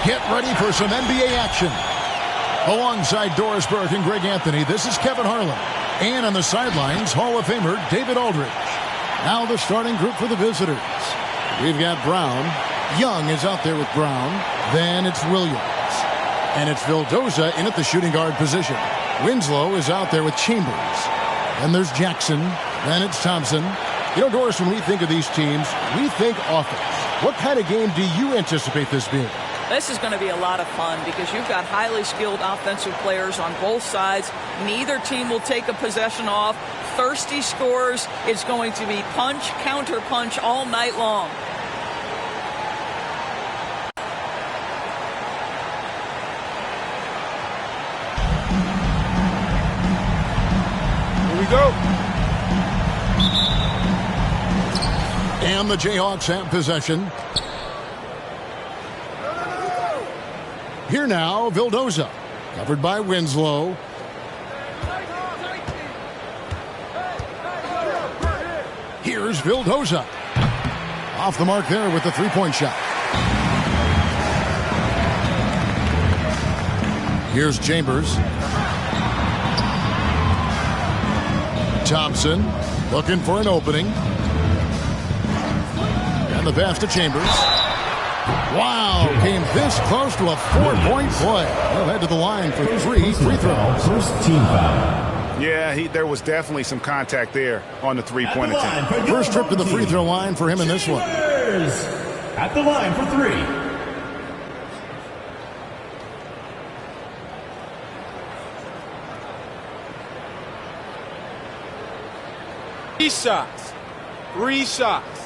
Get ready for some NBA action. Alongside Doris Burke and Greg Anthony, this is Kevin Harlan. And on the sidelines, Hall of Famer David Aldridge. Now the starting group for the visitors. We've got Brown. Young is out there with Brown. Then it's Williams. And it's Vildoza in at the shooting guard position. Winslow is out there with Chambers. Then there's Jackson. Then it's Thompson. You know, Doris, when we think of these teams, we think offense. What kind of game do you anticipate this being? This is going to be a lot of fun because you've got highly skilled offensive players on both sides. Neither team will take a possession off. Thirsty scores. It's going to be punch, counter punch all night long. Here we go. And the Jayhawks have possession. Here now, Vildoza, covered by Winslow. Here's Vildoza. Off the mark there with the three-point shot. Here's Chambers. Thompson looking for an opening. And the pass to Chambers. Wow, came this close to a four-point play. He'll head to the line for three free throws. First team foul. Yeah, there was definitely some contact there on the three-point attempt. First trip to the free throw line for him in this one. At the line for three. Three shots. 3 shots.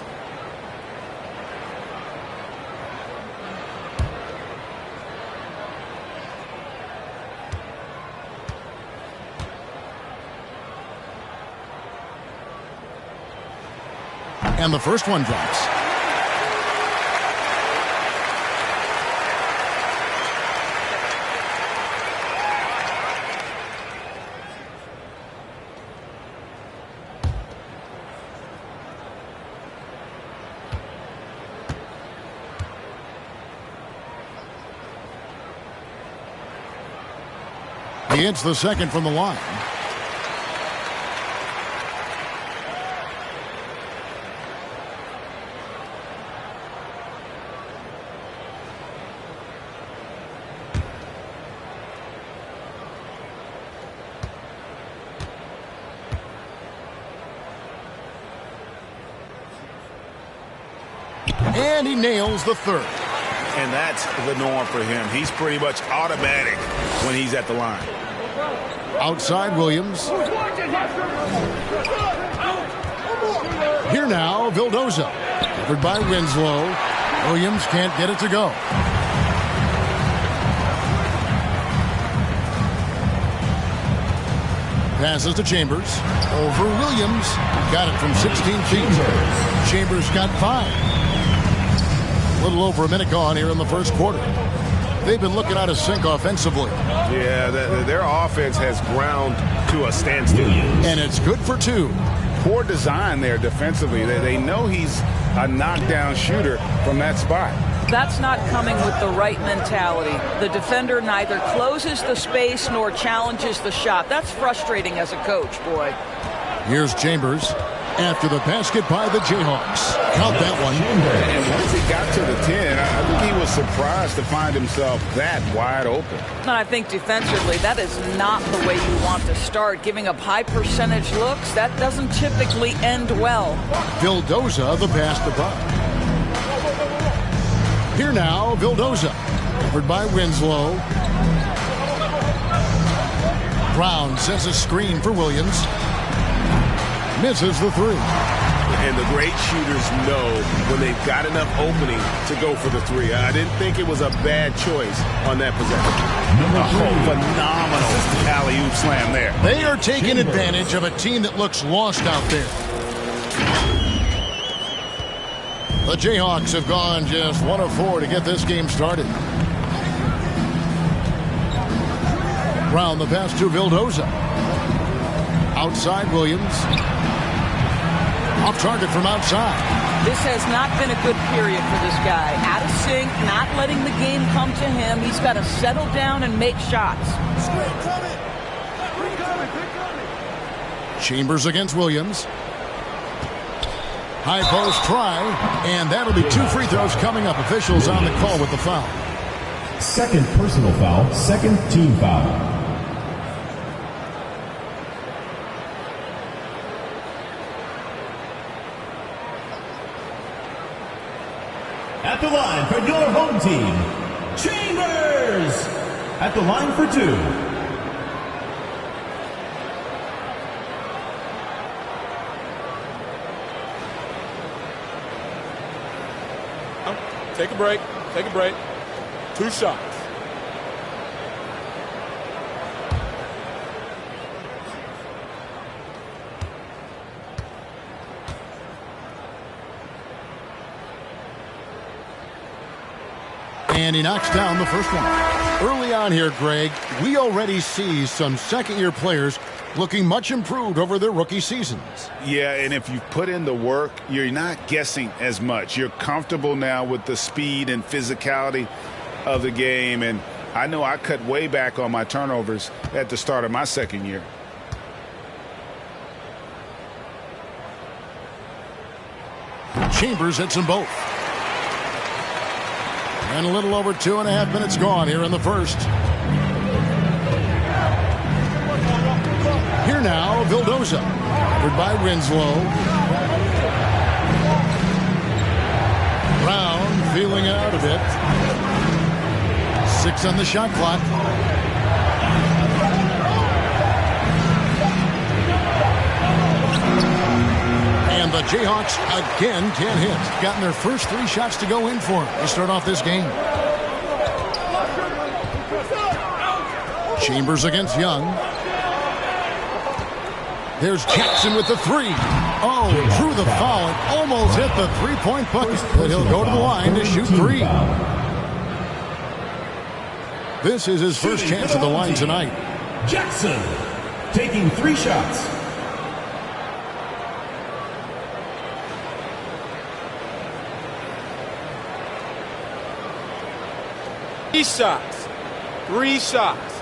And the first one drops. He hits the second from the line. And he nails the third. And that's the norm for him. He's pretty much automatic when he's at the line. Outside Williams. Here now, Vildoza. Covered by Winslow. Williams can't get it to go. Passes to Chambers. Over Williams. Got it from 16 feet. Chambers got 5. A little over a minute gone here in the first quarter. They've been looking out of sync offensively. Yeah, their offense has ground to a standstill. And it's good for 2. Poor design there defensively. They know he's a knockdown shooter from that spot. That's not coming with the right mentality. The defender neither closes the space nor challenges the shot. That's frustrating as a coach, boy. Here's Chambers after the basket by the Jayhawks. Count that one. And once he got to the 10, I think he was surprised to find himself that wide open. And I think defensively, that is not the way you want to start. Giving up high percentage looks, that doesn't typically end well. Vildoza, the pass to Brown. Here now, Vildoza. Covered by Winslow. Brown sets a screen for Williams. Misses the 3. And the great shooters know when they've got enough opening to go for the 3. I didn't think it was a bad choice on that possession. Phenomenal alley-oop slam there. They are taking advantage of a team that looks lost out there. The Jayhawks have gone just 1 of 4 to get this game started. Brown the pass to Vildoza. Outside Williams. Off target from outside. This has not been a good period for this guy. Out of sync, not letting the game come to him. He's got to settle down and make shots. Chambers against Williams. High post try, and that'll be 2 free throws coming up. Officials on the call with the foul. Second personal foul, second team foul. At the line for your home team, Chambers! At the line for 2. Take a break. Take a break. 2 shots. And he knocks down the first one. Early on here, Greg, we already see some second-year players looking much improved over their rookie seasons. Yeah, and if you put in the work, you're not guessing as much. You're comfortable now with the speed and physicality of the game. And I know I cut way back on my turnovers at the start of my second year. Chambers hits them both. And a little over 2.5 minutes gone here in the first. Here now, Vildoza. Covered by Winslow. Brown feeling it out a bit. 6 on the shot clock. And the Jayhawks again can't hit. Gotten their first 3 shots to go in for them to start off this game. Chambers against Young. There's Jackson with the 3. Oh, drew the foul and almost hit the 3-point bucket. But he'll go to the line to shoot 3. This is his first chance at the line tonight. Jackson taking 3 shots. Three shots.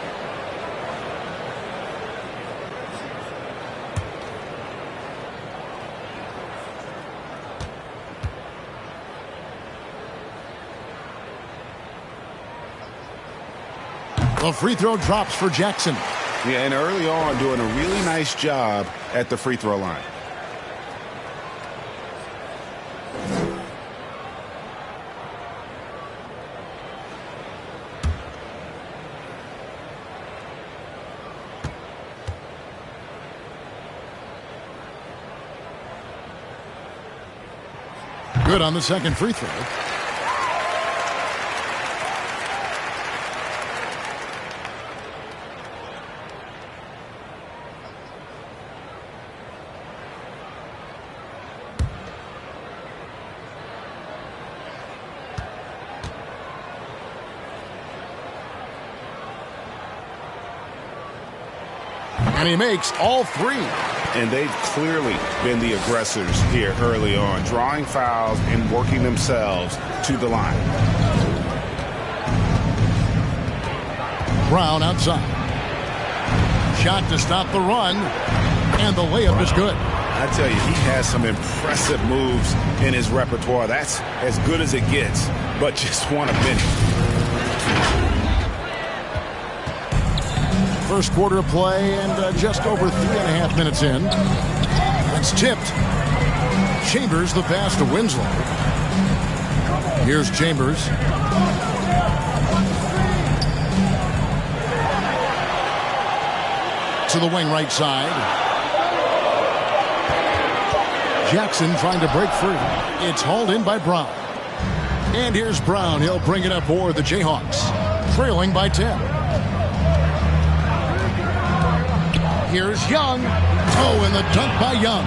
The free throw drops for Jackson. Yeah, and early on doing a really nice job at the free throw line. Good on the second free throw. And he makes all three. And they've clearly been the aggressors here early on, drawing fouls and working themselves to the line. Brown outside. Shot to stop the run. And the layup is good. I tell you, he has some impressive moves in his repertoire. That's as good as it gets, but just one of many. First quarter of play and just over 3.5 minutes in. It's tipped. Chambers the pass to Winslow. Here's Chambers. To the wing right side. Jackson trying to break free. It's hauled in by Brown. And here's Brown. He'll bring it up for the Jayhawks. Trailing by 10. Here's Young. Oh, and the dunk by Young.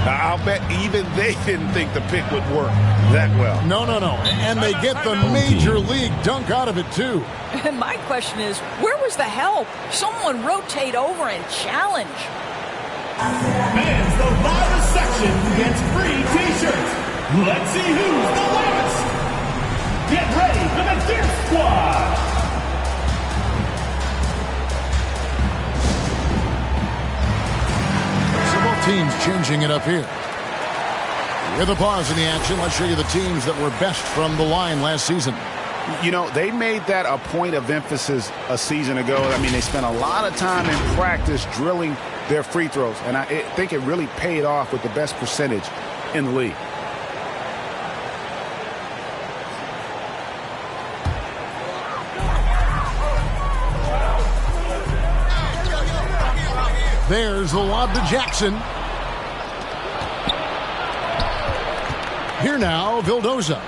I'll bet even they didn't think the pick would work that well. No. And they get the major league dunk out of it, too. And my question is, where was the help? Someone rotate over and challenge. Fans, the loudest section gets free T-shirts. Let's see who's the loudest. Get ready for the Gear Squad. Teams changing it up here. With a pause in the action, let's show you the teams that were best from the line last season. You know, they made that a point of emphasis a season ago. I mean, they spent a lot of time in practice drilling their free throws, and I think it really paid off with the best percentage in the league. There's the lob to Jackson. Here now, Vildoza.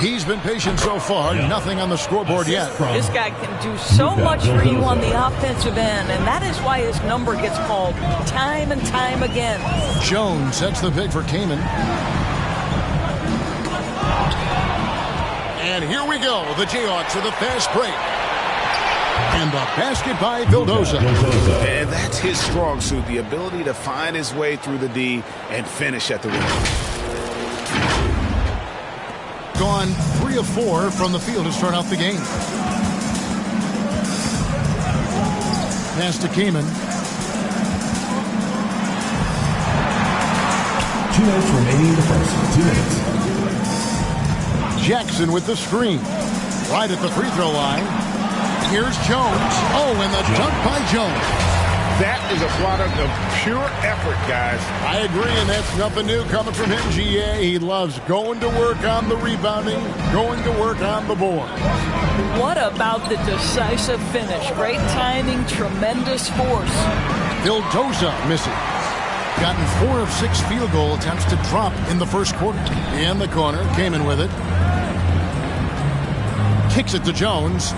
He's been patient so far. Nothing on the scoreboard yet. This guy can do so much for you on the offensive end, and that is why his number gets called time and time again. Jones sets the pick for Kamen. And here we go. The Jayhawks with a fast break. And the basket by Vildoza. And that's his strong suit, the ability to find his way through the D and finish at the rim. Gone 3 of 4 from the field to start out the game. Pass to Kamen. 2 minutes remaining in the first. 2 minutes. Jackson with the screen. Right at the free throw line. Here's Jones. Oh, and the dunk by Jones. That is a product of pure effort, guys. I agree, and that's nothing new coming from him, GA. He loves going to work on the rebounding, going to work on the board. What about the decisive finish? Great timing, tremendous force. Vildoza missing. Gotten 4 of 6 field goal attempts to drop in the first quarter. In the corner, Kamen with it. Kicks it to Jones.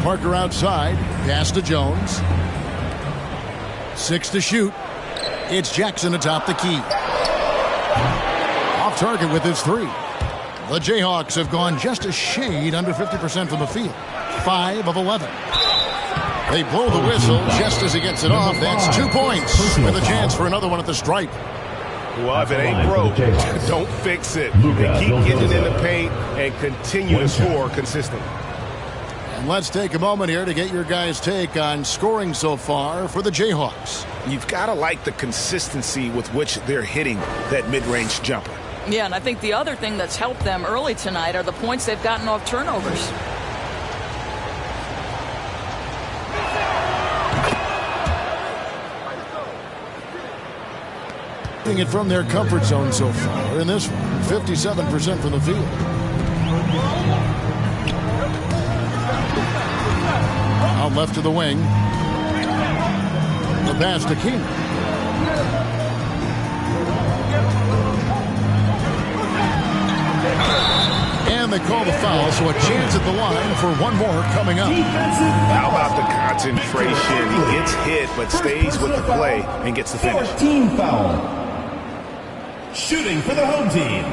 Parker outside. Pass to Jones. 6 to shoot. It's Jackson atop the key. Off target with his 3. The Jayhawks have gone just a shade under 50% from the field. 5 of 11. They blow the whistle just as he gets it off. That's 2 points with a chance for another one at the stripe. Well, if it ain't broke, don't fix it. And keep getting in the paint and continue to score consistently. And let's take a moment here to get your guys' take on scoring so far for the Jayhawks. You've got to like the consistency with which they're hitting that mid-range jumper. Yeah, and I think the other thing that's helped them early tonight are the points they've gotten off turnovers. It from their comfort zone so far in this one, 57% from the field. Out left to the wing. The pass to Keenan. And they call the foul, so a chance at the line for one more coming up. How about the concentration? He gets hit, but stays with the play and gets the finish. 14 foul. Shooting for the home team,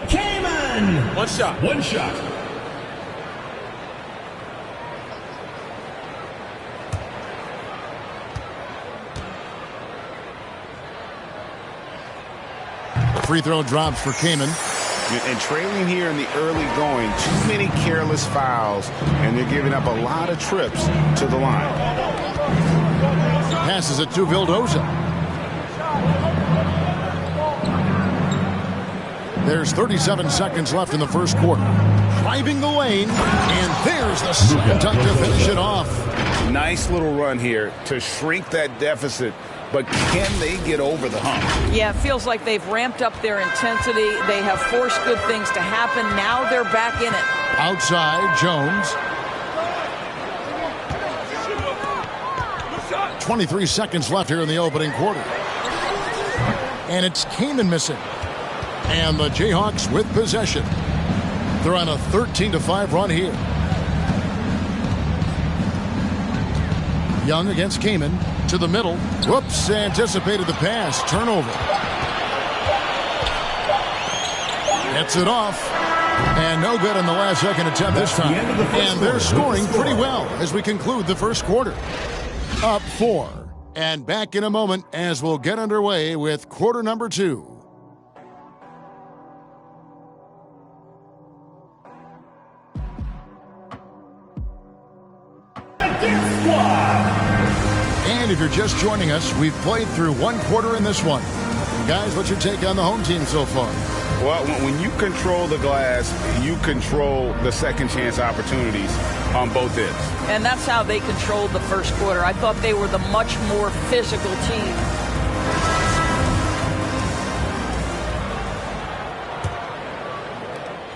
Cayman. One shot. One shot. Free throw drops for Cayman. And trailing here in the early going, too many careless fouls, and they're giving up a lot of trips to the line. Passes it to Vildoza. There's 37 seconds left in the first quarter. Driving the lane, and there's the slam dunk to finish it off. Nice little run here to shrink that deficit, but can they get over the hump? Yeah, it feels like they've ramped up their intensity. They have forced good things to happen. Now they're back in it. Outside, Jones. 23 seconds left here in the opening quarter. And it's Cayman missing. And the Jayhawks with possession. They're on a 13-5 run here. Young against Cayman. To the middle. Whoops, anticipated the pass. Turnover. Gets it off. And no good on the last second attempt this time. And they're scoring pretty well as we conclude the first quarter. Up 4. And back in a moment as we'll get underway with quarter number 2. And if you're just joining us, we've played through one quarter in this one. Guys, what's your take on the home team so far? Well, when you control the glass, you control the second chance opportunities on both ends. And that's how they controlled the first quarter. I thought they were the much more physical team.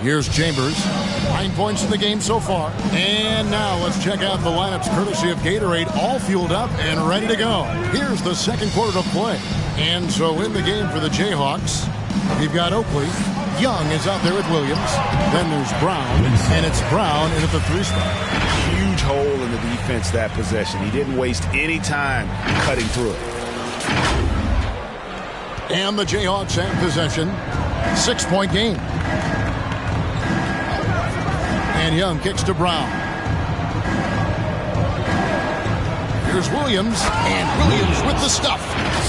Here's Chambers. 9 points in the game so far. And now let's check out the lineups courtesy of Gatorade, all fueled up and ready to go. Here's the second quarter to play. And so in the game for the Jayhawks, we've got Oakley. Young is out there with Williams. Then there's Brown, and it's Brown in at the 3 spot. Huge hole in the defense that possession. He didn't waste any time cutting through it. And the Jayhawks have possession. 6-point game. And Young kicks to Brown. Here's Williams, and Williams with the stuff.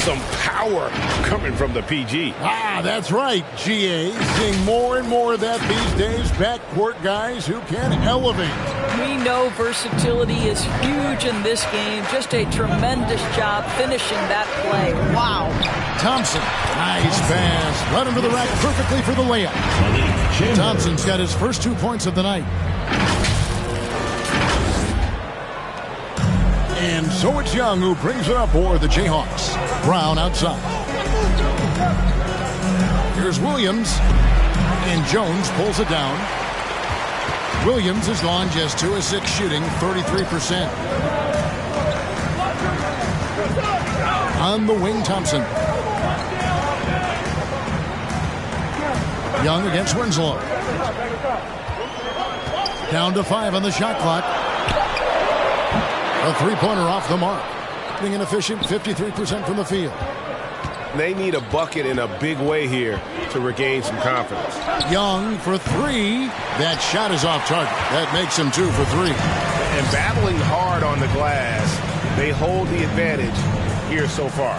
Some power coming from the PG. Ah, that's right, GA. Seeing more and more of that these days. Backcourt guys who can elevate. We know versatility is huge in this game. Just a tremendous job finishing that play. Wow. Thompson, nice pass. Right under the rack perfectly for the layup. Thompson's got his first 2 points of the night. And so it's Young who brings it up for the Jayhawks. Brown outside. Here's Williams. And Jones pulls it down. Williams is gone just 2 of 6 shooting, 33%. On the wing, Thompson. Young against Winslow. Down to 5 on the shot clock. A 3-pointer off the mark. Being inefficient, 53% from the field. They need a bucket in a big way here to regain some confidence. Young for 3. That shot is off target. That makes him 2 for 3. And battling hard on the glass, they hold the advantage here so far.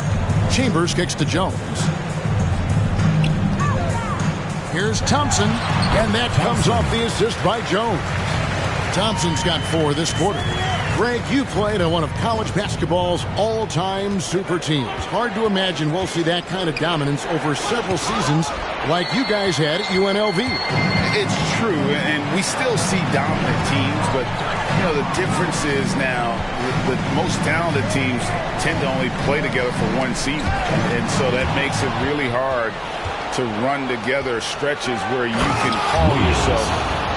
Chambers kicks to Jones. Here's Thompson, and that comes off the assist by Jones. Thompson's got 4 this quarter. Greg, you played on one of college basketball's all-time super teams. Hard to imagine we'll see that kind of dominance over several seasons like you guys had at UNLV. It's true, and we still see dominant teams, but you know the difference is now the most talented teams tend to only play together for one season, and so that makes it really hard to run together stretches where you can call yourself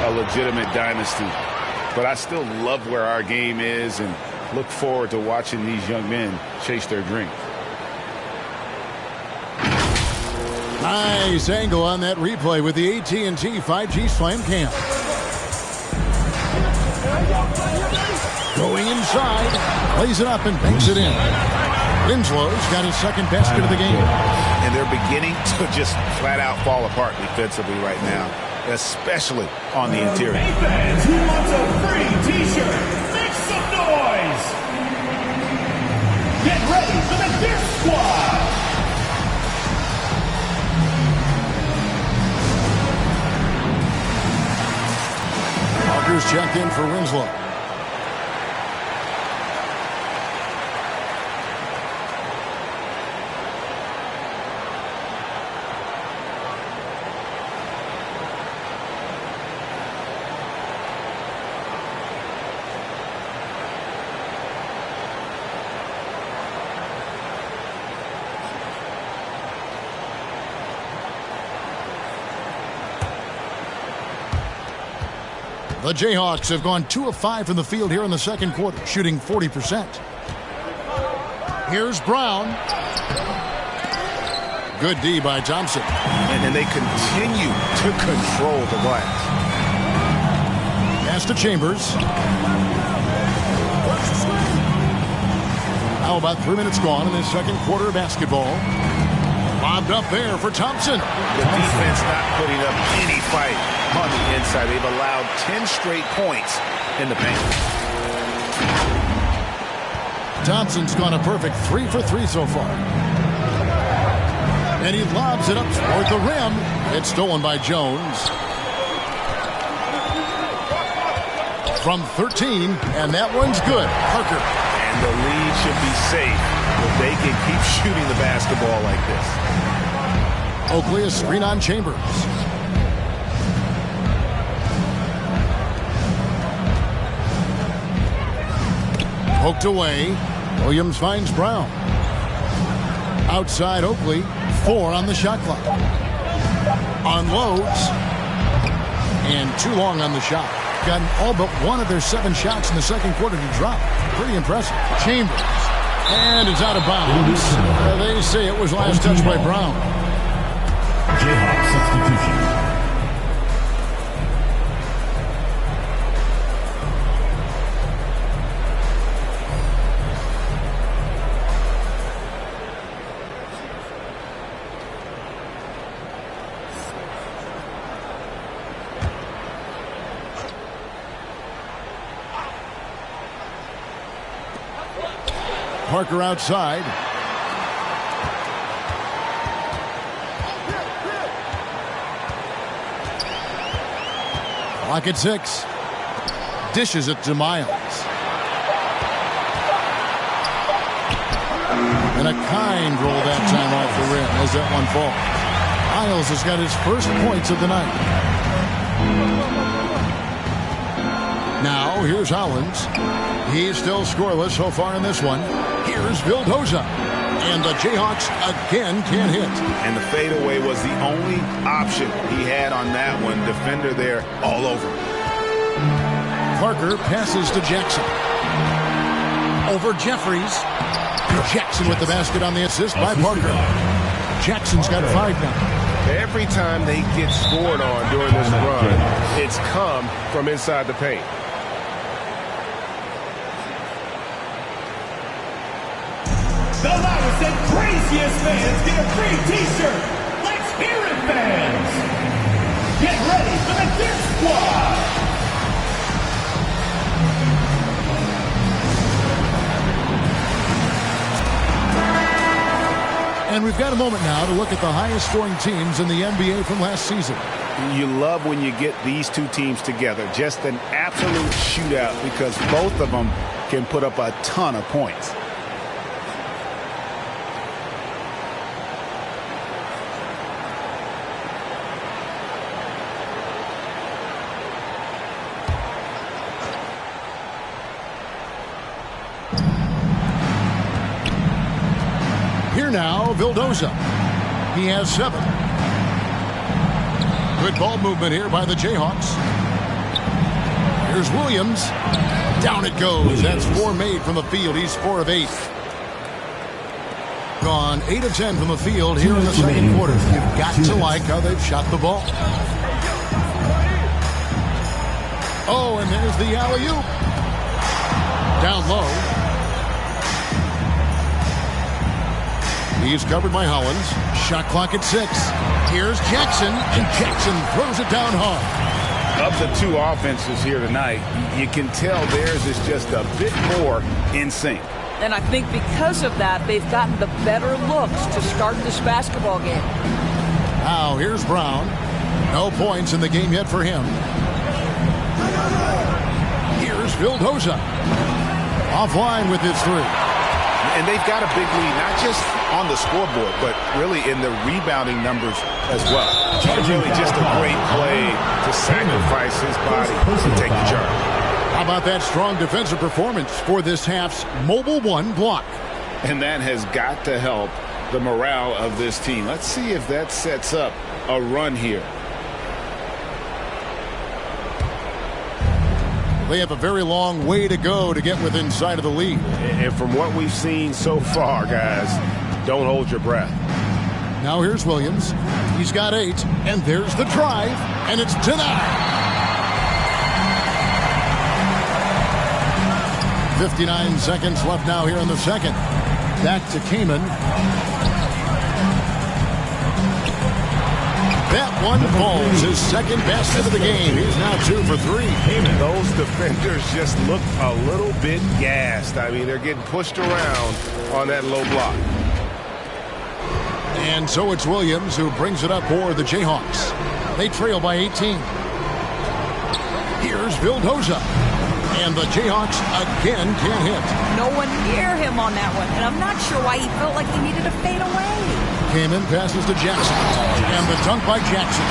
a legitimate dynasty. But I still love where our game is and look forward to watching these young men chase their dreams. Nice angle on that replay with the AT&T 5G Slam Cam. Going inside, plays it up and banks it in. Winslow's got his second basket of the game. And they're beginning to just flat out fall apart defensively right now, especially on the interior. Hey fans, who wants a free t-shirt? Make some noise! Get ready for the gift squad! Parker's checked in for Winslow. The Jayhawks have gone 2 of 5 from the field here in the second quarter, shooting 40%. Here's Brown. Good D by Thompson. And they continue to control the glass. Pass to Chambers. Now about 3 minutes gone in this second quarter of basketball. Lobbed up there for Thompson. The defense not putting up any fight on the inside. They've allowed 10 straight points in the paint. Thompson's gone a perfect 3 for 3 so far. And he lobs it up toward the rim. It's stolen by Jones. From 13, and that one's good. Parker. And the lead should be safe if they can keep shooting the basketball like this. Oakley a screen on Chambers. Poked away. Williams finds Brown. Outside Oakley. 4 on the shot clock. Unloads. And too long on the shot. Gotten all but one of their 7 shots in the second quarter to drop. Pretty impressive. Chambers. And it's out of bounds. They say it was last touched by Brown. Jayhawks substitution. Parker outside. Clock at 6. Dishes it to Miles. And a kind roll that time off the rim as that one falls. Miles has got his first points of the night. Now here's Hollins. He's still scoreless so far in this one. Here's Vildoza. And the Jayhawks again can't hit. And the fadeaway was the only option he had on that one. Defender there all over. Parker passes to Jackson. Over Jeffries. Jackson with the basket on the assist by Parker. Jackson's got 5 now. Every time they get scored on during this run, it's come from inside the paint. The loudest and craziest fans get a free t-shirt. Let's hear it, fans. Get ready for the gift squad. And we've got a moment now to look at the highest scoring teams in the NBA from last season. You love when you get these two teams together. Just an absolute shootout because both of them can put up a ton of points. Here now, Vildoza. He has 7. Good ball movement here by the Jayhawks. Here's Williams. Down it goes. That's 4 made from the field. He's 4 of 8. gone 8 of 10 from the field here in the second quarter. You've got to like how they've shot the ball. Oh, and there's the alley-oop. Down low. He's covered by Hollins. Shot clock at 6. Here's Jackson, and Jackson throws it down hard. Of the two offenses here tonight, you can tell theirs is just a bit more in sync. And I think because of that, they've gotten the better looks to start this basketball game. Now here's Brown. No points in the game yet for him. Here's Vildoza. Offline with his 3. And they've got a big lead, not just on the scoreboard, but really in the rebounding numbers as well. It's really just a great play to sacrifice his body to take the charge. How about that strong defensive performance for this half's Mobile 1 block? And that has got to help the morale of this team. Let's see if that sets up a run here. They have a very long way to go to get within sight of the lead. And from what we've seen so far, guys, don't hold your breath. Now here's Williams. He's got 8, and there's the drive, and it's denied. 59 seconds left now here in the second. Back to Kaman. That one falls, his second basket of the game. He's now 2 for 3. Those defenders just look a little bit gassed. I mean, they're getting pushed around on that low block. And so it's Williams who brings it up for the Jayhawks. They trail by 18. Here's Vildoza. And the Jayhawks again can't hit. No one near him on that one, and I'm not sure why he felt like he needed to fade away. Kaman passes to Jackson. And the dunk by Jackson.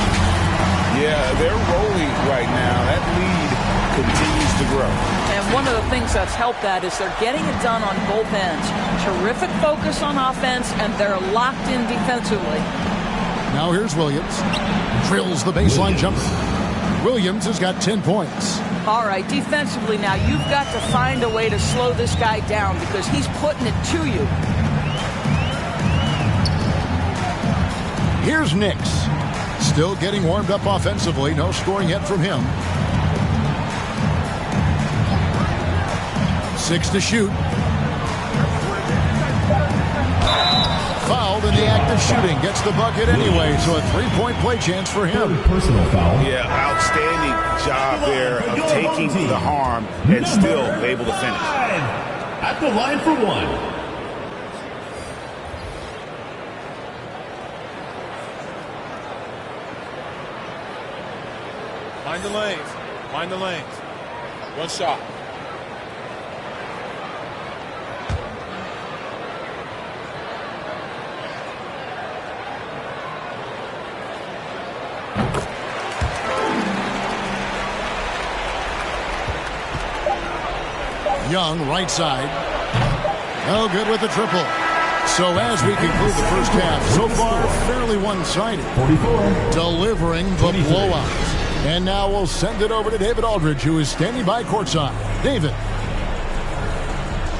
Yeah, they're rolling right now. That lead continues to grow. And one of the things that's helped that is they're getting it done on both ends. Terrific focus on offense, and they're locked in defensively. Now here's Williams. Drills the baseline jumper. Williams has got 10 points. All right, defensively now, you've got to find a way to slow this guy down because he's putting it to you. Here's Nix. Still getting warmed up offensively. No scoring yet from him. 6 to shoot. Fouled in the act of shooting. Gets the bucket anyway, so a 3-point play chance for him. Personal foul. Yeah, outstanding job there of taking the harm and still able to finish. At the line for 1. Find the lanes. Find the lanes. One shot. Young, right side. No good with the triple. So as we conclude the first half, so far fairly one-sided. 44. Delivering the blowout. And now we'll send it over to David Aldridge, who is standing by courtside. David.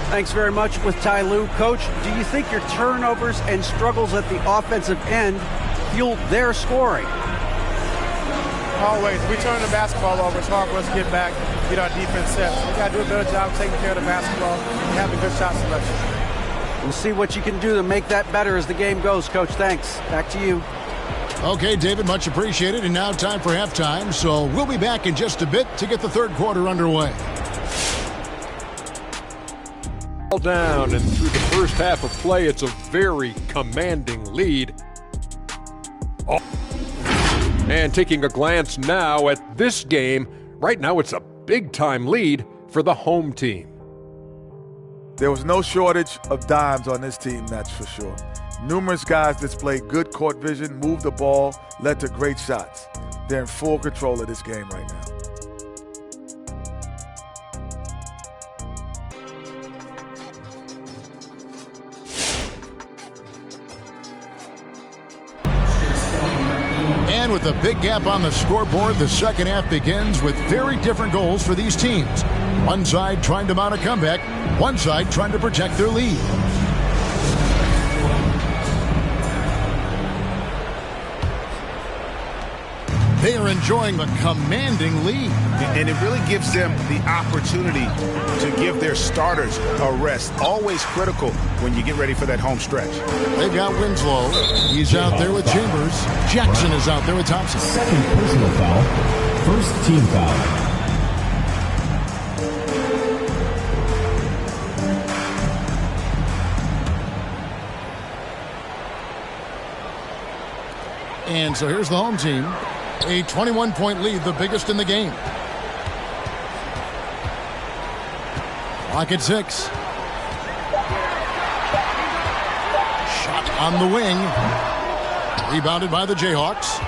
Thanks very much with Ty Lue. Coach, do you think your turnovers and struggles at the offensive end fueled their scoring? Always. We turn the basketball over. It's hard for us to get back, get our defense set. We got to do a better job taking care of the basketball and having good shot selection. We'll see what you can do to make that better as the game goes, Coach. Thanks. Back to you. Okay, David, much appreciated. And now time for halftime. So we'll be back in just a bit to get the third quarter underway. All down, and through the first half of play, it's a very commanding lead. And taking a glance now at this game, right now it's a big-time lead for the home team. There was no shortage of dimes on this team, that's for sure. Numerous guys displayed good court vision, moved the ball, led to great shots. They're in full control of this game right now. And with a big gap on the scoreboard, the second half begins with very different goals for these teams. One side trying to mount a comeback, one side trying to protect their lead. They are enjoying a commanding lead. And it really gives them the opportunity to give their starters a rest. Always critical when you get ready for that home stretch. They've got Winslow. He's out there with Chambers. Jackson is out there with Thompson. Second personal foul. First team foul. And so here's the home team. A 21-point lead, the biggest in the game. Clock at 6. Shot on the wing. Rebounded by the Jayhawks.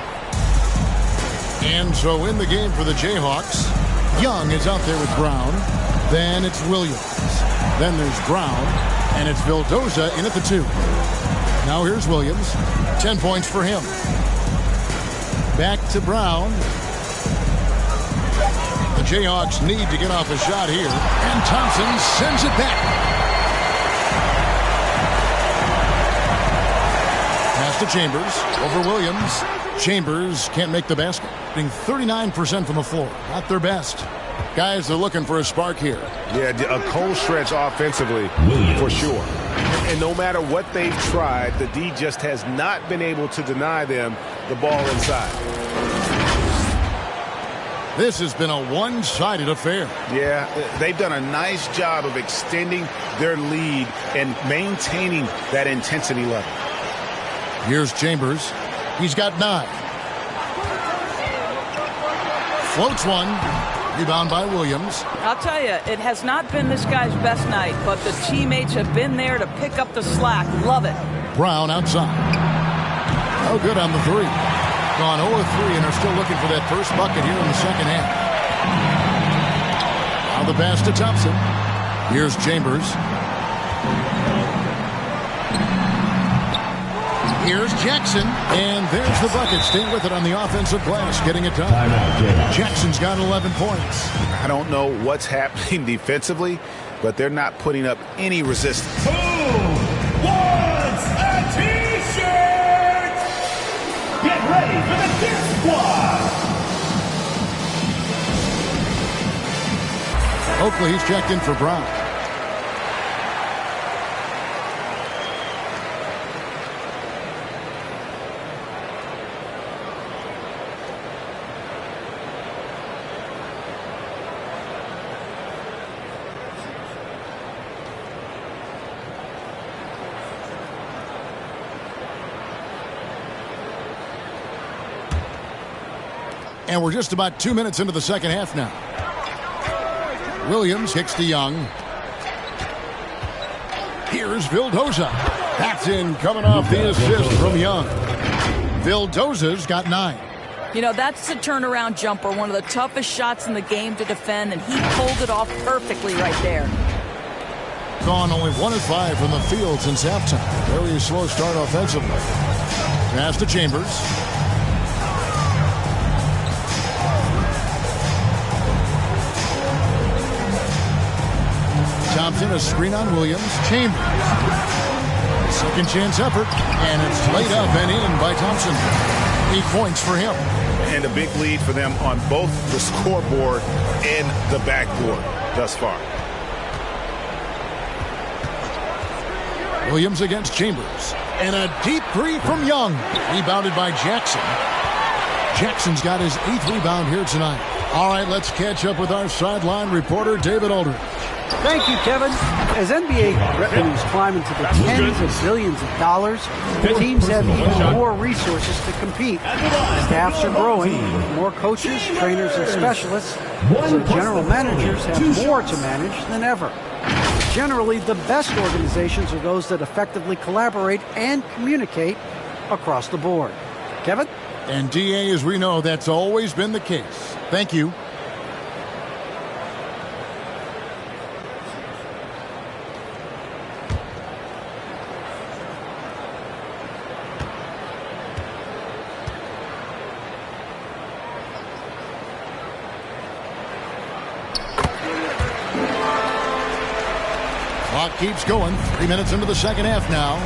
And so in the game for the Jayhawks, Young is out there with Brown. Then it's Williams. Then there's Brown. And it's Vildoza in at the 2. Now here's Williams. 10 points for him. Back to Brown. The Jayhawks need to get off a shot here. And Thompson sends it back. Pass to Chambers. Over Williams. Chambers can't make the basket. Being 39% from the floor. Not their best. Guys, they're looking for a spark here. Yeah, a cold stretch offensively, for sure. And no matter what they've tried, the D just has not been able to deny them the ball inside. This has been a one-sided affair. Yeah, they've done a nice job of extending their lead and maintaining that intensity level. Here's Chambers. He's got 9. Floats one. Rebound by Williams. I'll tell you, it has not been this guy's best night, but the teammates have been there to pick up the slack. Love it. Brown outside. Oh, good on the 3. Gone 0 of 3 and are still looking for that first bucket here in the second half. Now the pass to Thompson. Here's Chambers. Here's Jackson. And there's the bucket. Staying with it on the offensive glass. Getting it done. Jackson's got 11 points. I don't know what's happening defensively, but they're not putting up any resistance. Who wants a T-shirt? Get ready for the Dip Squad. Hopefully he's checked in for Brown. And we're just about 2 minutes into the second half now. Williams kicks to Young. Here's Vildoza. That's in, coming off the assist from Young. Vildoza's got 9. You know, that's the turnaround jumper, one of the toughest shots in the game to defend, and he pulled it off perfectly right there. Gone only 1 of 5 from the field since halftime. Very slow start offensively. Pass to Chambers. Thompson, a screen on Williams. Chambers. Second chance effort. And it's laid up and in by Thompson. 8 points for him. And a big lead for them on both the scoreboard and the backboard thus far. Williams against Chambers. And a deep 3 from Young. Rebounded by Jackson. Jackson's got his 8th rebound here tonight. All right, let's catch up with our sideline reporter, David Aldridge. Thank you, Kevin. As NBA revenues climb into the tens of billions of dollars, teams have even more resources to compete. Staffs are growing, more coaches, trainers, and specialists, so general managers have more to manage than ever. Generally, the best organizations are those that effectively collaborate and communicate across the board. Kevin? And DA, as we know, that's always been the case. Thank you. Clock keeps going. 3 minutes into the second half now.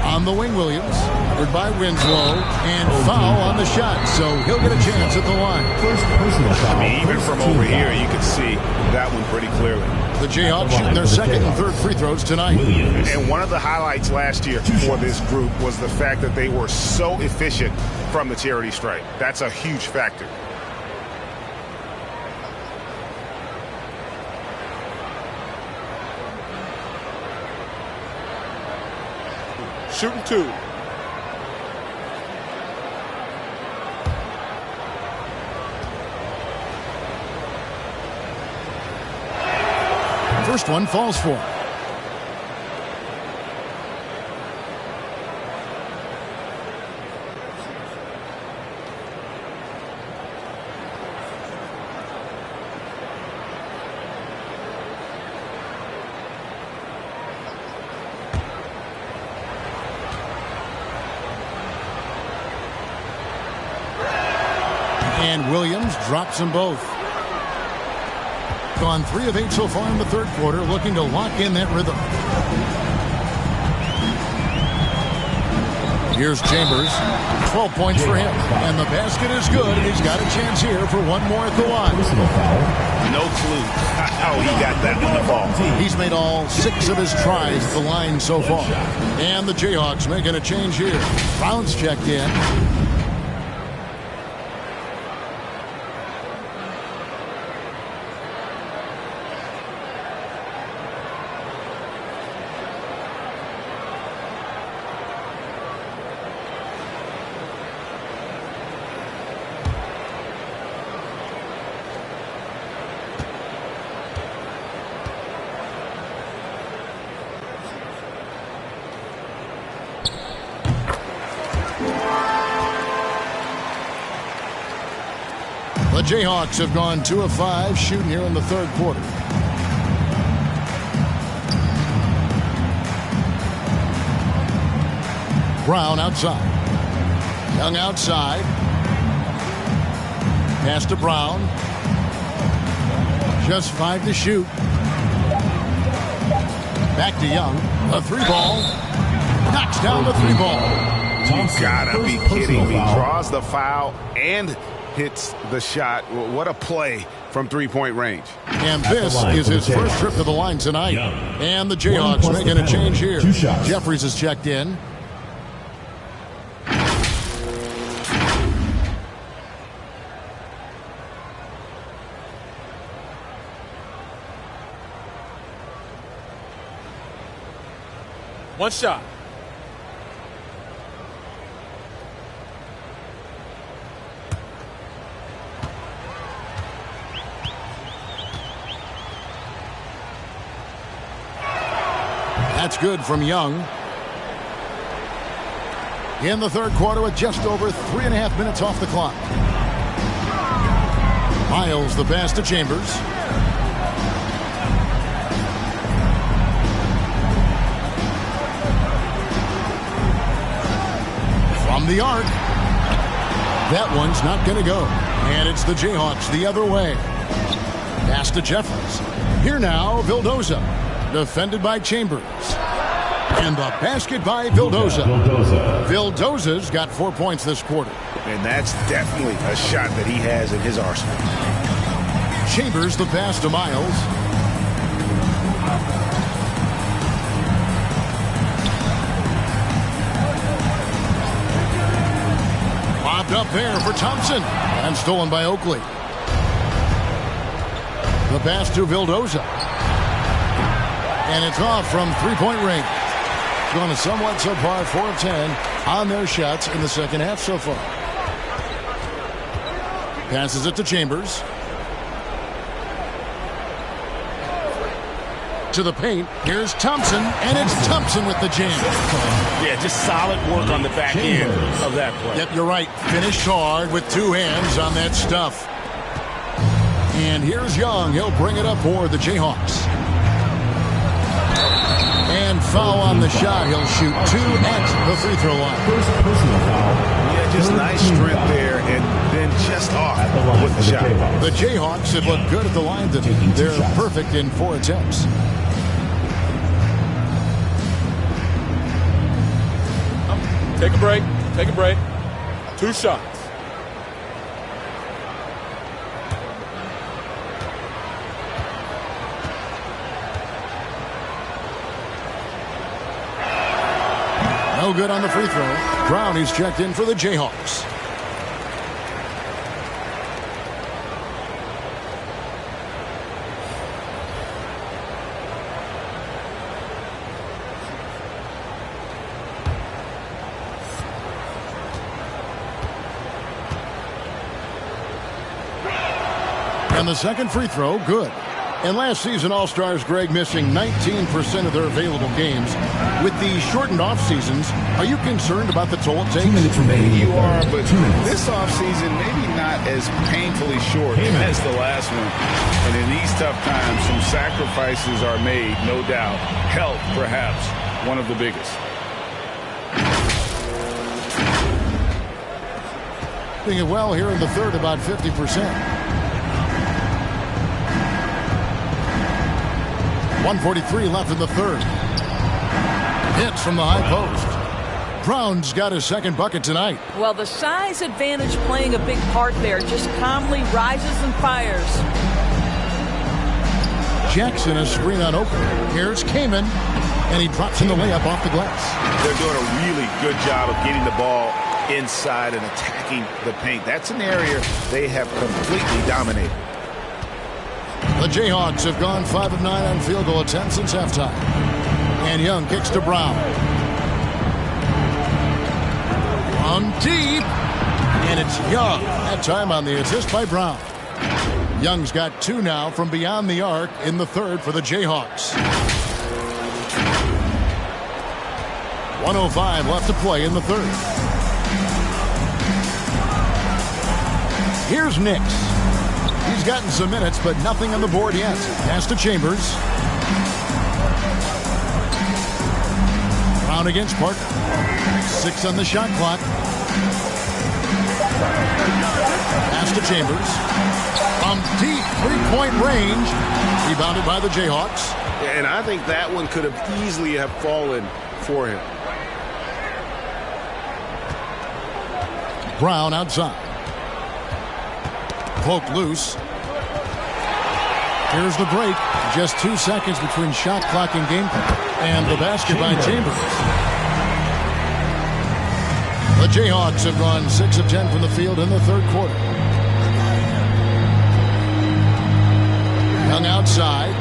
On the wing, Williams. Covered by Winslow. And foul on the shot. So he'll get a chance at the line. First personal foul. I mean, even from over here, you can see that one pretty clearly. The Jayhawks shooting their second and third free throws tonight. And one of the highlights last year for this group was the fact that they were so efficient from the charity stripe. That's a huge factor. Shooting two. First one falls for him. And Williams drops them both. Gone 3 of 8 so far in the third quarter, looking to lock in that rhythm. Here's Chambers, 12 points for him, and the basket is good, and he's got a chance here for one more at the line. No clue how he got that one to fall. He's made all 6 of his tries at the line so far. And the Jayhawks making a change here. Brown's checked in. The Jayhawks have gone 2 of 5 shooting here in the third quarter. Brown outside. Young outside. Pass to Brown. Just 5 to shoot. Back to Young. A 3-ball. Knocks down the 3-ball. You gotta be kidding me. Draws the foul and hits the shot. What a play from three-point range. And this is his first trip to the line tonight. And the Jayhawks making a change here. Jeffries has checked in. One shot. That's good from Young. In the third quarter with just over 3.5 minutes off the clock. Miles the pass to Chambers. From the arc. That one's not going to go. And it's the Jayhawks the other way. Pass to Jeffries. Here now, Vildoza. Defended by Chambers. And the basket by Vildoza. Vildoza's got 4 points this quarter. And that's definitely a shot that he has in his arsenal. Chambers the pass to Miles. Lobbed up there for Thompson. And stolen by Oakley. The pass to Vildoza. And it's off from three-point range. Going to somewhat subpar 4 of 10 on their shots in the second half so far. Passes it to Chambers. To the paint. Here's Thompson, and it's Thompson with the jam. Yeah, just solid work on the back end of that play. Yep, you're right. Finished hard with 2 hands on that stuff. And here's Young. He'll bring it up for the Jayhawks. And foul on the shot. He'll shoot 2 at the free throw line. First personal foul. Yeah, just nice strength there, and then just off with the shot. The Jayhawks have looked good at the line today. They're perfect in 4 attempts. Take a break. Take a break. 2 shots. No good on the free throw. Brown is checked in for the Jayhawks. And the second free throw, good. And last season, All-Stars Greg missing 19% of their available games. With the shortened off-seasons, are you concerned about the toll it takes? 2 minutes remaining. You are, but this off-season maybe not as painfully short as the last one. And in these tough times, some sacrifices are made, no doubt. Health, perhaps, one of the biggest. Doing it well here in the third, about 50%. 1:43 left in the third. Hits from the high post. Brown's got his second bucket tonight. Well, the size advantage playing a big part there. Just calmly rises and fires. Jackson is screen on open. Here's Kamen, and he drops in the layup off the glass. They're doing a really good job of getting the ball inside and attacking the paint. That's an area they have completely dominated. The Jayhawks have gone 5 of 9 on field goal attempts since halftime. And Young kicks to Brown. On deep. And it's Young. That time on the assist by Brown. Young's got 2 now from beyond the arc in the third for the Jayhawks. 1:05 left to play in the third. Here's Nix. He's gotten some minutes, but nothing on the board yet. Pass to Chambers. Brown against Parker. 6 on the shot clock. Pass to Chambers. From deep three-point range. Rebounded by the Jayhawks. And I think that one could have easily have fallen for him. Brown outside. Poke loose. Here's the break. Just 2 seconds between shot clock and game clock. And the basket by Chambers. The Jayhawks have gone 6 of 10 from the field in the third quarter. Young outside.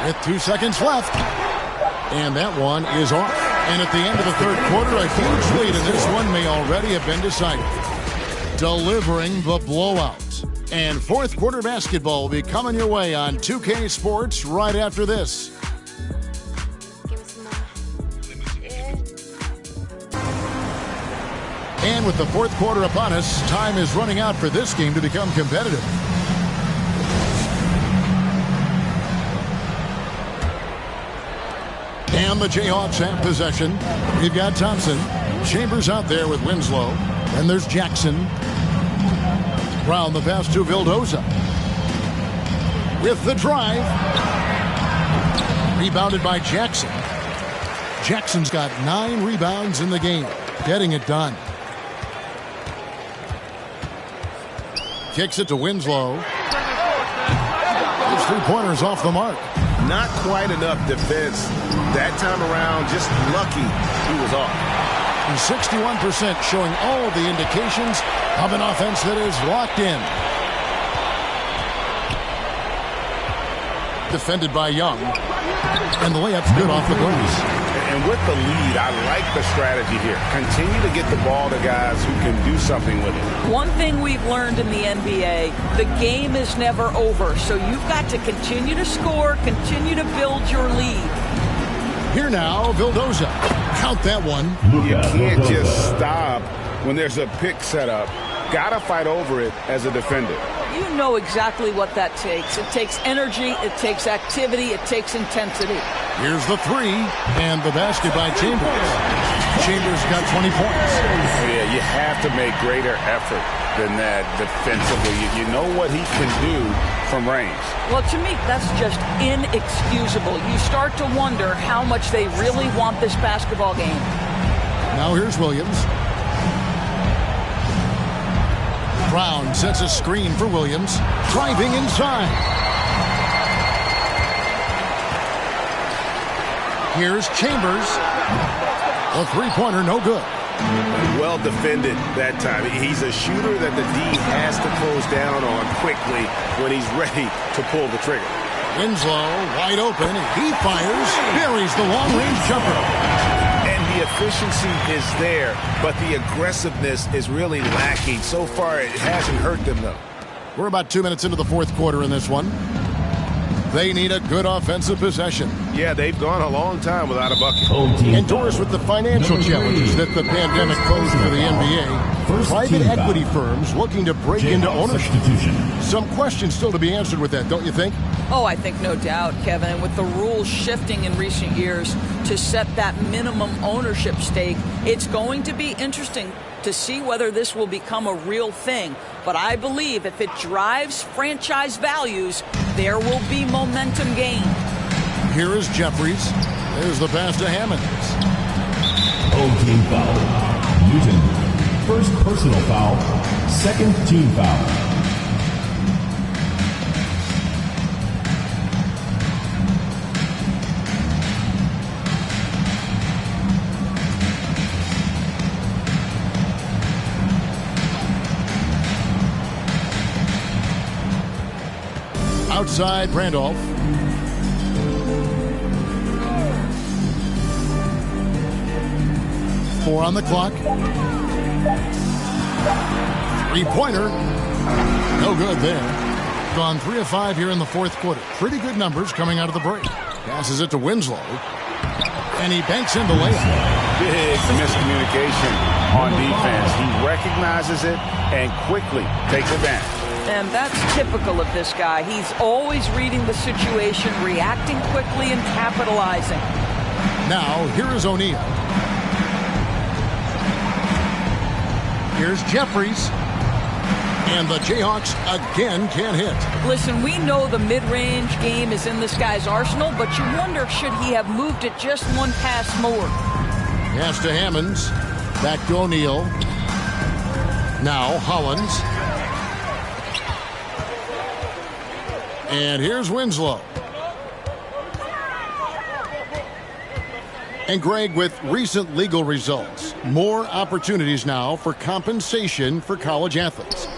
With 2 seconds left. And that one is off. And at the end of the third quarter, a huge lead in this one may already have been decided. Delivering the blowout. And fourth quarter basketball will be coming your way on 2K Sports right after this. And with the fourth quarter upon us, time is running out for this game to become competitive. And the Jayhawks have possession. We've got Thompson. Chambers out there with Winslow. And there's Jackson. Brown the pass to Vildoza. With the drive. Rebounded by Jackson. Jackson's got 9 rebounds in the game. Getting it done. Kicks it to Winslow. His 3-pointers off the mark. Not quite enough defense that time around. Just lucky he was off. And 61% showing all the indications of an offense that is locked in. Defended by Young. And the layup's good off the glass. And with the lead, I like the strategy here. Continue to get the ball to guys who can do something with it. One thing we've learned in the NBA, the game is never over. So you've got to continue to score, continue to build your lead. Here now, Vildoza. Count that one. You can't just stop when there's a pick set up. Gotta fight over it as a defender. You know exactly what that takes. It takes energy, it takes activity, it takes intensity. Here's the 3, and the basket by Chambers. Chambers got 20 points. Yeah, you have to make greater effort than that defensively. You know what he can do from range. Well, to me, that's just inexcusable. You start to wonder how much they really want this basketball game. Now here's Williams. Brown sets a screen for Williams. Driving inside. Here's Chambers. A three-pointer, no good. Well defended that time. He's a shooter that the D has to close down on quickly when he's ready to pull the trigger. Winslow wide open. He fires. Buries the long-range jumper. And the efficiency is there, but the aggressiveness is really lacking. So far, it hasn't hurt them, though. We're about 2 minutes into the fourth quarter in this one. They need a good offensive possession. Yeah, they've gone a long time without a bucket. Endorsed with the financial challenges that the pandemic posed for the NBA, private equity firms looking to break into ownership. Some questions still to be answered with that, don't you think? Oh, I think no doubt, Kevin. And with the rules shifting in recent years to set that minimum ownership stake, it's going to be interesting to see whether this will become a real thing. But I believe if it drives franchise values, there will be momentum gained. Here is Jeffries. There's the pass to Hammonds. Team foul. Newton. First personal foul. Second team foul. Outside Randolph. Four on the clock. Three-pointer. No good there. Gone 3 of 5 here in the fourth quarter. Pretty good numbers coming out of the break. Passes it to Winslow. And he banks in the layup. Big miscommunication on defense. He recognizes it and quickly takes advantage. And that's typical of this guy. He's always reading the situation, reacting quickly, and capitalizing. Now, here is O'Neal. Here's Jeffries. And the Jayhawks again can't hit. Listen, we know the mid-range game is in this guy's arsenal, but you wonder, should he have moved it just one pass more? Pass to Hammonds. Back to O'Neal. Now, Hollins. And here's Winslow. And Greg, with recent legal results, more opportunities now for compensation for college athletes.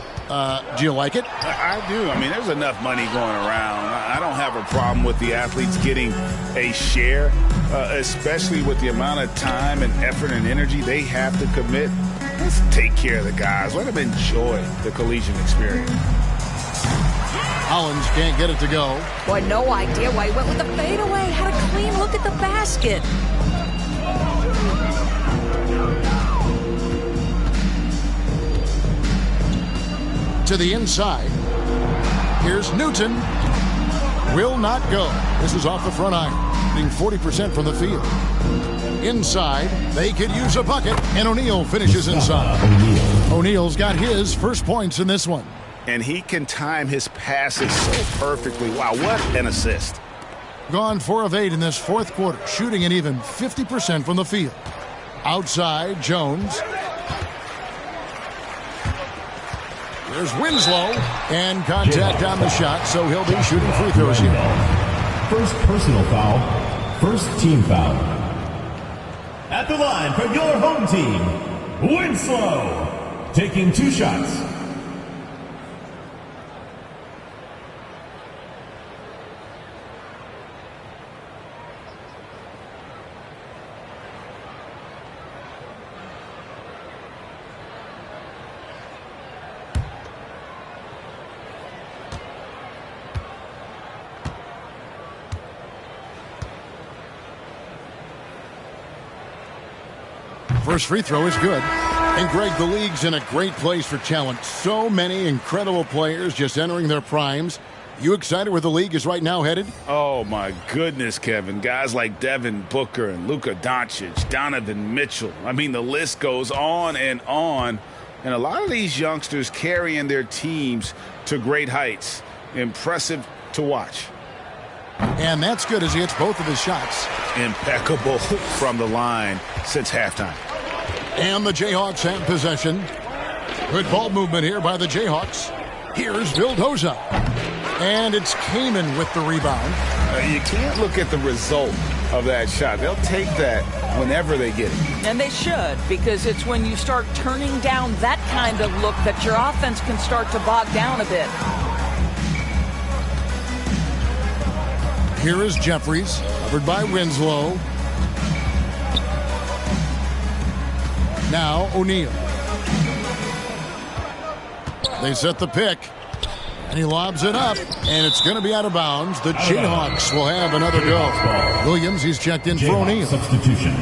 Do you like it? I do. I mean, there's enough money going around. I don't have a problem with the athletes getting a share, especially with the amount of time and effort and energy they have to commit. Let's take care of the guys. Let them enjoy the collegiate experience. Hollins can't get it to go. Boy, no idea why he went with the fadeaway. Had a clean look at the basket. To the inside. Here's Newton. Will not go. This is off the front iron. Being 40% from the field. Inside. They could use a bucket. And O'Neal finishes inside. O'Neal's got his first points in this one. And he can time his passes so perfectly. Wow, what an assist. Gone 4 of 8 in this fourth quarter, shooting an even 50% from the field. Outside, Jones. There's Winslow. And contact on the shot, so he'll be shooting free throws here. First personal foul. First team foul. At the line for your home team, Winslow. Taking 2 shots. First free throw is good. And Greg, the league's in a great place for talent. So many incredible players just entering their primes. You excited where the league is right now headed? Oh, my goodness, Kevin. Guys like Devin Booker and Luka Doncic, Donovan Mitchell. I mean, the list goes on. And a lot of these youngsters carrying their teams to great heights. Impressive to watch. And that's good as he hits both of his shots. Impeccable from the line since halftime. And the Jayhawks have possession. Good ball movement here by the Jayhawks. Here's Vildoza. And it's Kaman with the rebound. You can't look at the result of that shot. They'll take that whenever they get it. And they should, because it's when you start turning down that kind of look that your offense can start to bog down a bit. Here is Jeffries, covered by Winslow. Now O'Neal. They set the pick. And he lobs it up, and it's going to be out of bounds. The Jayhawks will have another go. Williams, he's checked in for O'Neal. Substitution.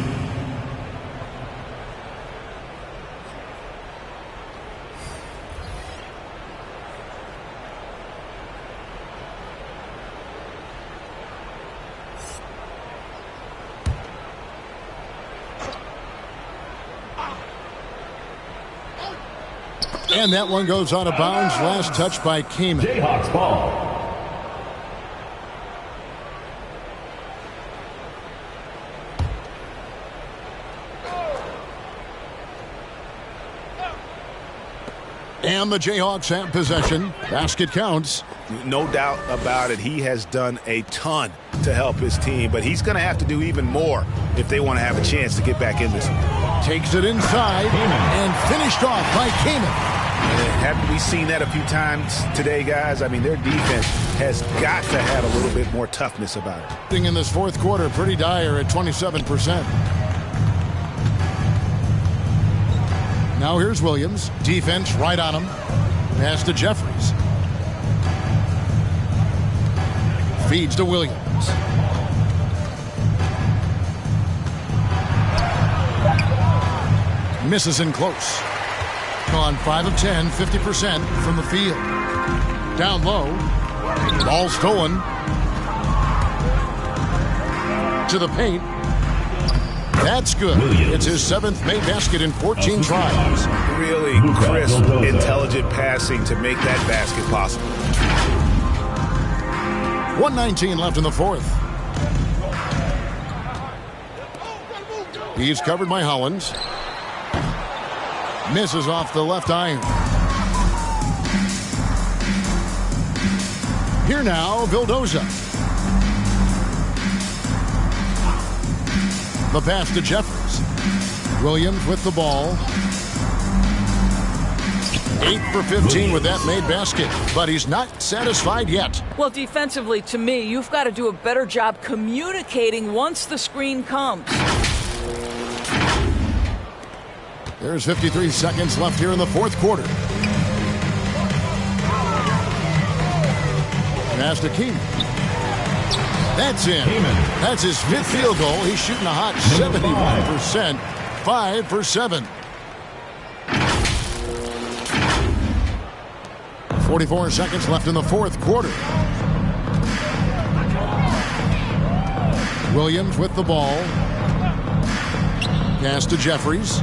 And that one goes out of bounds. Last touch by Kaman. Jayhawks ball. And the Jayhawks have possession. Basket counts. No doubt about it. He has done a ton to help his team, but he's going to have to do even more if they want to have a chance to get back in this one. Takes it inside and finished off by Kaman. Haven't we seen that a few times today, guys? I mean, their defense has got to have a little bit more toughness about it. In this fourth quarter, pretty dire at 27%. Now here's Williams. Defense right on him. Pass to Jeffries. Feeds to Williams. Misses in close. On 5 of 10, 50% from the field. Down low. Ball stolen. To the paint. That's good. It's his 7th made basket in 14 tries. Really crisp, intelligent passing to make that basket possible. 1:19 left in the fourth. He's covered by Hollins. Misses off the left iron. Here now, Vildoza. The pass to Jeffries. Williams with the ball. 8 for 15 with that made basket, but he's not satisfied yet. Well, defensively, to me, you've got to do a better job communicating once the screen comes. There's 53 seconds left here in the fourth quarter. Pass to Kaman. That's in. That's his 5th field goal. He's shooting a hot 71%. 5 for 7. 44 seconds left in the fourth quarter. Williams with the ball. Pass to Jeffries.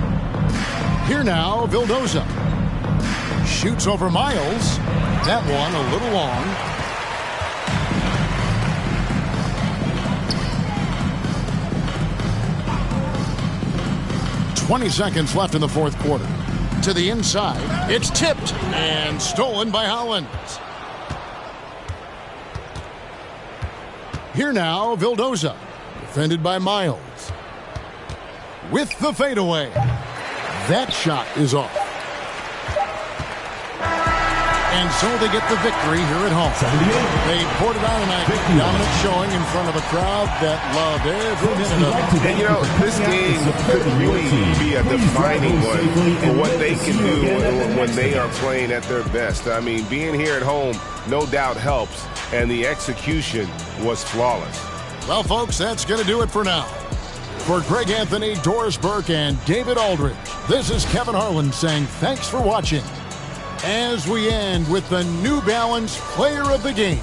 Here now, Vildoza. Shoots over Miles. That one a little long. .20 seconds left in the fourth quarter. To the inside. It's tipped and stolen by Hollins. Here now, Vildoza. Defended by Miles. With the fadeaway. That shot is off. And so they get the victory here at home. They poured it on a dominant showing in front of a crowd that loved every minute of it. And, you know, this game could really be a defining one for what they can do when they are playing at their best. I mean, being here at home no doubt helps, and the execution was flawless. Well, folks, that's going to do it for now. For Greg Anthony, Doris Burke, and David Aldridge, this is Kevin Harlan saying thanks for watching. As we end with the New Balance Player of the Game.